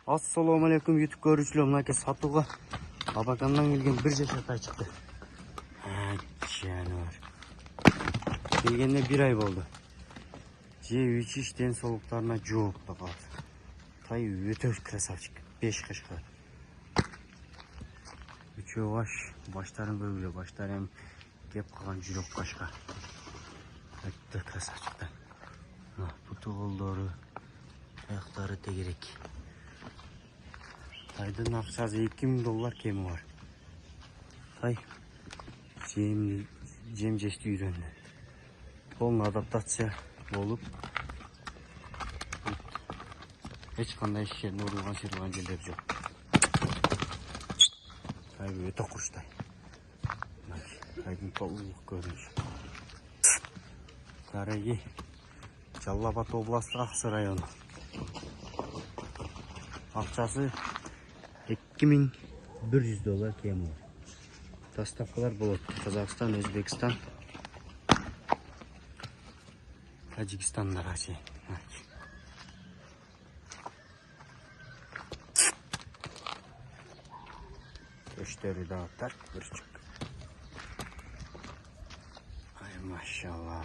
Assalamu alaikum YouTube görüşlüyorum. Nake satуға Абаканнан келген bir жашатай çıktı. Canı var. Келгенде bir ay болды. Же үчіштен солықтарына жоқ та қалды. Тай өте красавчик. 5 қышқы. Üçü başların böyle başlarım kep қалған жүрек қашқа. Өте красавчиктар. Бұты қолдары, аяқтары тегерек. Тайдың ақшасы $2000 кемі бар. Тай жем жешті үйренді. Полный адаптация болып, ешқандай жеріне ұрылған жерлер жоқ. Тай өте құрыштай. Тайдың толық көрініші. Караги, Жалал-Абад областы Ақсы районы. Ақшасы $2100 кемі бар. Доставкалар болады. Қазақстан, Өзбекстан, Тәжікстан, Россия. Көштері дағыттар, бүрчік. Ай, машалла.